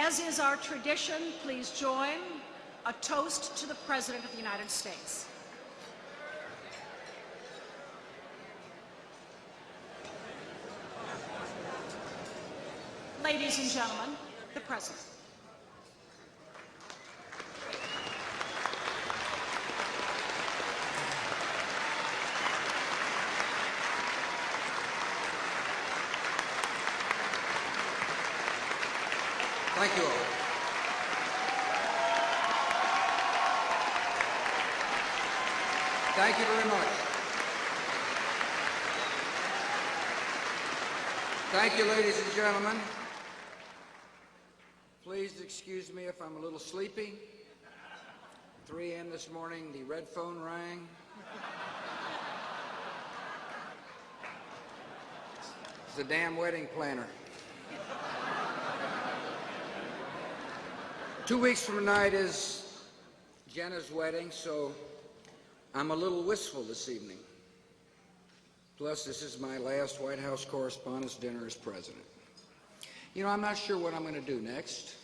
As is our tradition, please join a toast to the President of the United States. Ladies and gentlemen, the President. Thank you all. Thank you very much. Thank you, ladies and gentlemen. Please excuse me if I'm a little sleepy. 3 a.m. this morning, the red phone rang. It's the damn wedding planner. 2 weeks from tonight is Jenna's wedding, so I'm a little wistful this evening. Plus, this is my last White House Correspondents' dinner as president. You know, I'm not sure what I'm going to do next.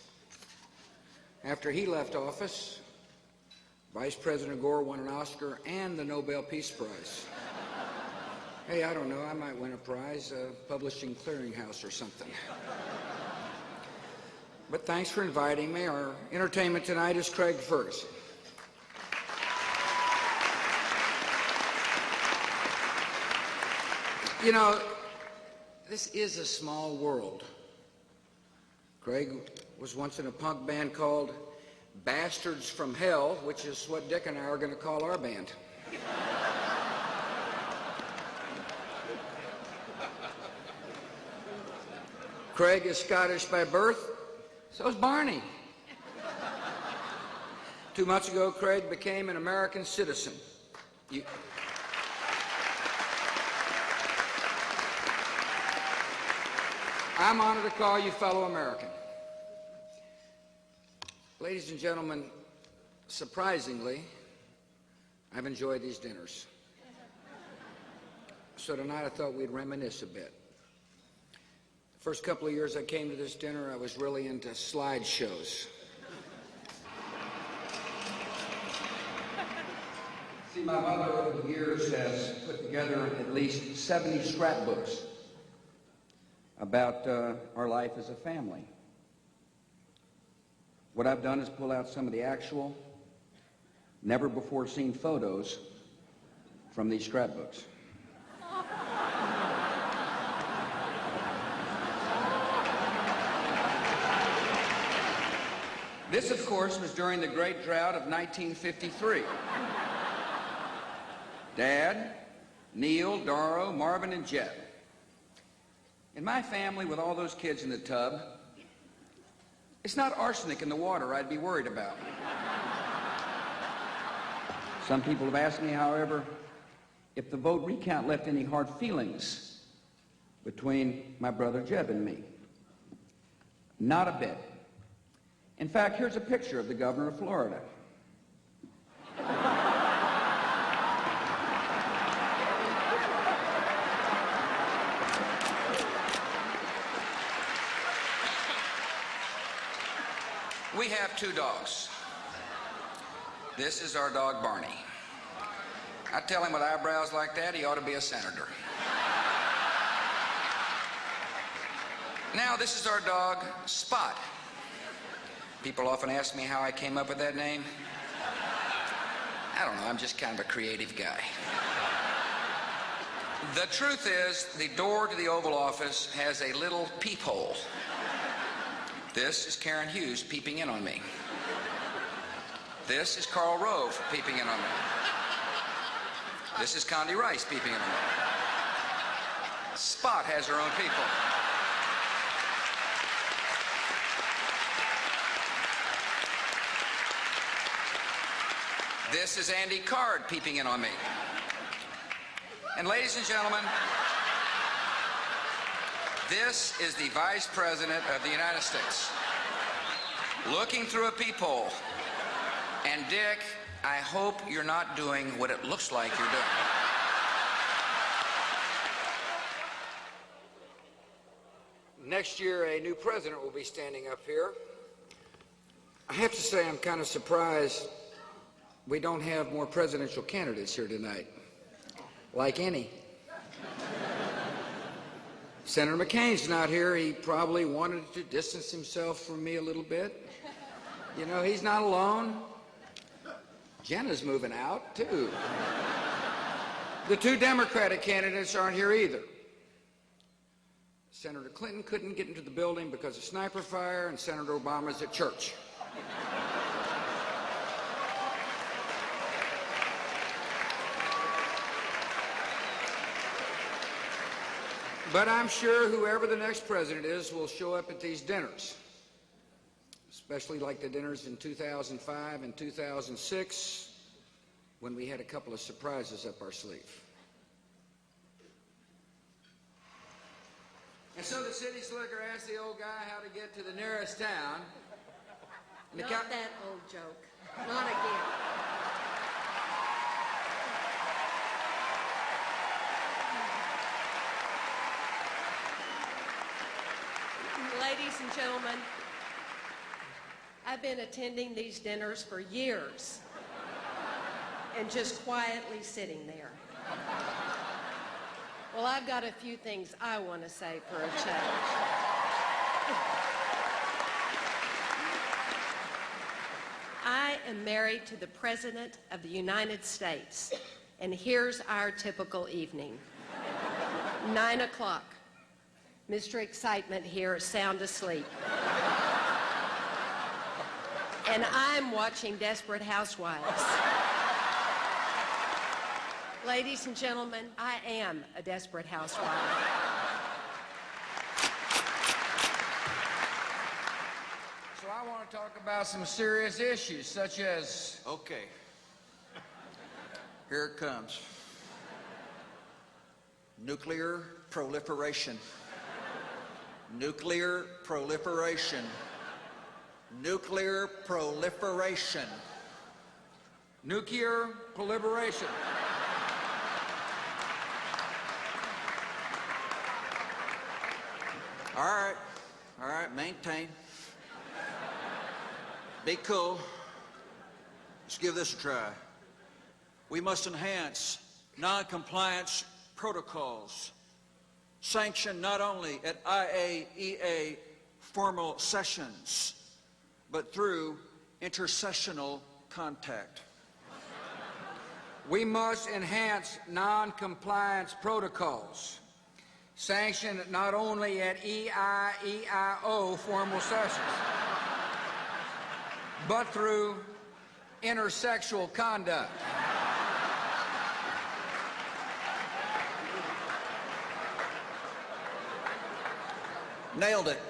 After he left office, Vice President Gore won an Oscar and the Nobel Peace Prize. Hey, I don't know, I might win a prize, Publishing Clearinghouse or something. But thanks for inviting me. Our entertainment tonight is Craig Ferguson. You know, this is a small world. Craig was once in a punk band called Bastards from Hell, which is what Dick and I are going to call our band. Craig is Scottish by birth. So is Barney. 2 months ago, Craig became an American citizen. I'm honored to call you fellow American. Ladies and gentlemen, surprisingly, I've enjoyed these dinners. So tonight I thought we'd reminisce a bit. First couple of years I came to this dinner, I was really into slideshows. See, my mother over the years has put together at least 70 scrapbooks about our life as a family. What I've done is pull out some of the actual, never-before-seen photos from these scrapbooks. This, of course, was during the great drought of 1953. Dad, Neil, Doro, Marvin, and Jeb. In my family, with all those kids in the tub, it's not arsenic in the water I'd be worried about. Some people have asked me, however, if the vote recount left any hard feelings between my brother Jeb and me. Not a bit. In fact, here's a picture of the governor of Florida. We have 2 dogs. This is our dog, Barney. I tell him with eyebrows like that, he ought to be a senator. Now, this is our dog, Spot. People often ask me how I came up with that name. I don't know, I'm just kind of a creative guy. The truth is, the door to the Oval Office has a little peephole. This is Karen Hughes peeping in on me. This is Karl Rove peeping in on me. This is Condi Rice peeping in on me. Spot has her own people. This is Andy Card peeping in on me. And ladies and gentlemen, this is the Vice President of the United States looking through a peephole. And Dick, I hope you're not doing what it looks like you're doing. Next year, a new president will be standing up here. I have to say I'm kind of surprised we don't have more presidential candidates here tonight, like any. Senator McCain's not here. He probably wanted to distance himself from me a little bit. You know, he's not alone. Jenna's moving out, too. The two Democratic candidates aren't here either. Senator Clinton couldn't get into the building because of sniper fire, and Senator Obama's at church. But I'm sure whoever the next president is will show up at these dinners, especially like the dinners in 2005 and 2006, when we had a couple of surprises up our sleeve. And so the city slicker asked the old guy how to get to the nearest town. Not that old joke. Not again. Ladies and gentlemen, I've been attending these dinners for years and just quietly sitting there. Well, I've got a few things I want to say for a change. I am married to the President of the United States, and here's our typical evening. 9 o'clock. Mr. Excitement here is sound asleep. And I'm watching Desperate Housewives. Ladies and gentlemen, I am a desperate housewife. So I want to talk about some serious issues, such as... Okay. Here it comes. Nuclear proliferation. Nuclear proliferation. Nuclear proliferation. Nuclear proliferation. All right, maintain. Be cool. Let's give this a try. We must enhance non-compliance protocols, sanctioned not only at IAEA formal sessions, but through intersessional contact. We must enhance non-compliance protocols, sanctioned not only at EIEIO formal sessions, but through intersexual conduct. Nailed it.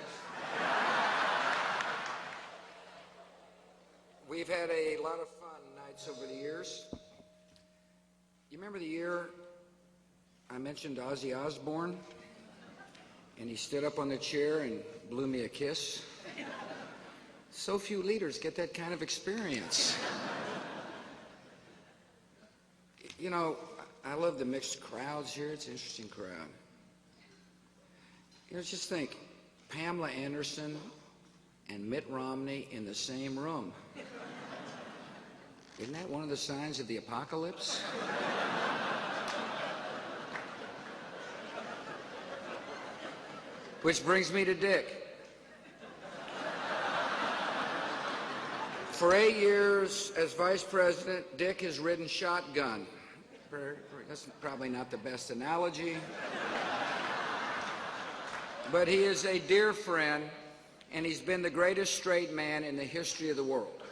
We've had a lot of fun nights over the years. You remember the year I mentioned Ozzy Osbourne, and he stood up on the chair and blew me a kiss? So few leaders get that kind of experience. You know, I love the mixed crowds here. It's an interesting crowd. You know, just think, Pamela Anderson and Mitt Romney in the same room. Isn't that one of the signs of the apocalypse? Which brings me to Dick. For 8 years as vice president, Dick has ridden shotgun. That's probably not the best analogy. But he is a dear friend, and he's been the greatest straight man in the history of the world.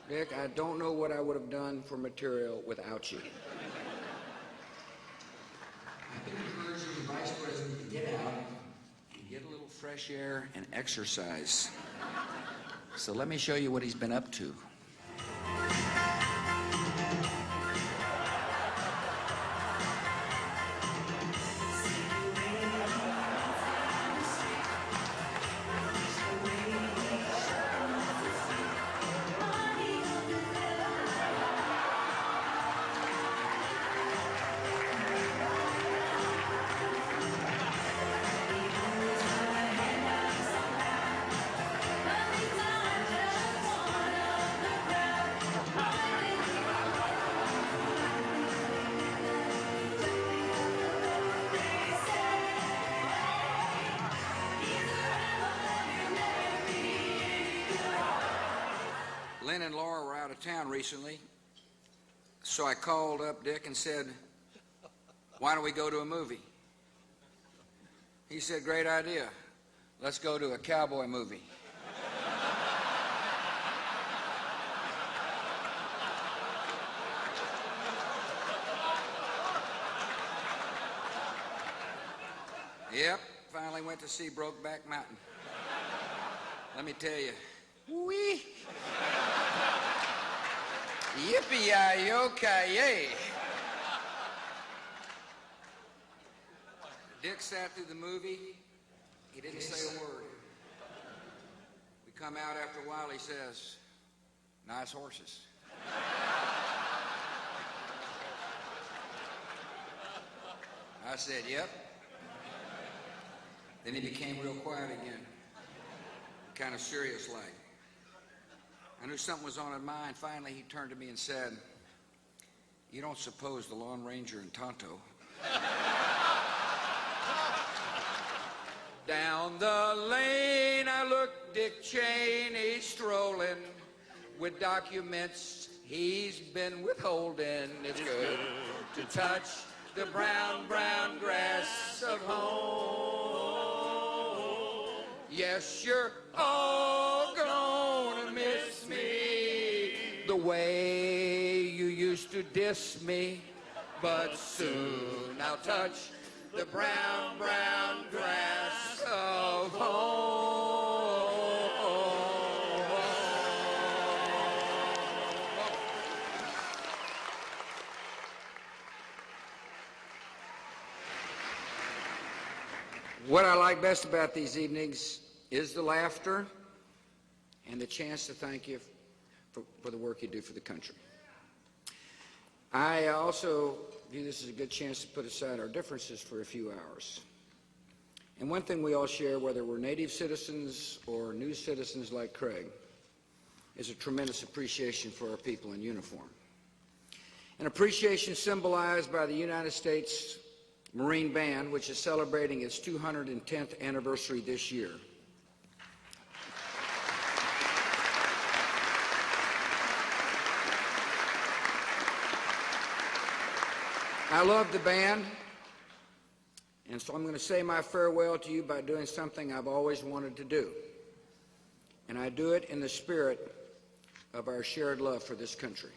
Dick, I don't know what I would have done for material without you. I've been encouraging the vice president to get out and get a little fresh air and exercise. So let me show you what he's been up to. and Laura were out of town recently, so I called up Dick and said, why don't we go to a movie? He said, great idea. Let's go to a cowboy movie. Yep, finally went to see Brokeback Mountain. Let me tell you, wee, yippee-yi-yo-ki-yay. Dick sat through the movie. He didn't say a word. We come out after a while, he says, nice horses. I said, yep. Then he became real quiet again, kind of serious like. I knew something was on his mind. Finally, he turned to me and said, you don't suppose the Lone Ranger and Tonto? Down the lane I look, Dick Cheney strolling with documents he's been withholding. It's good to touch the brown, brown grass of home. Yes, you're all gonna miss me the way you used to diss me, but soon I'll touch the brown, brown grass of home. What I like best about these evenings is the laughter and the chance to thank you for the work you do for the country. I also view this as a good chance to put aside our differences for a few hours. And one thing we all share, whether we're native citizens or new citizens like Craig, is a tremendous appreciation for our people in uniform. An appreciation symbolized by the United States Marine Band, which is celebrating its 210th anniversary this year. I love the band, and so I'm going to say my farewell to you by doing something I've always wanted to do. And I do it in the spirit of our shared love for this country.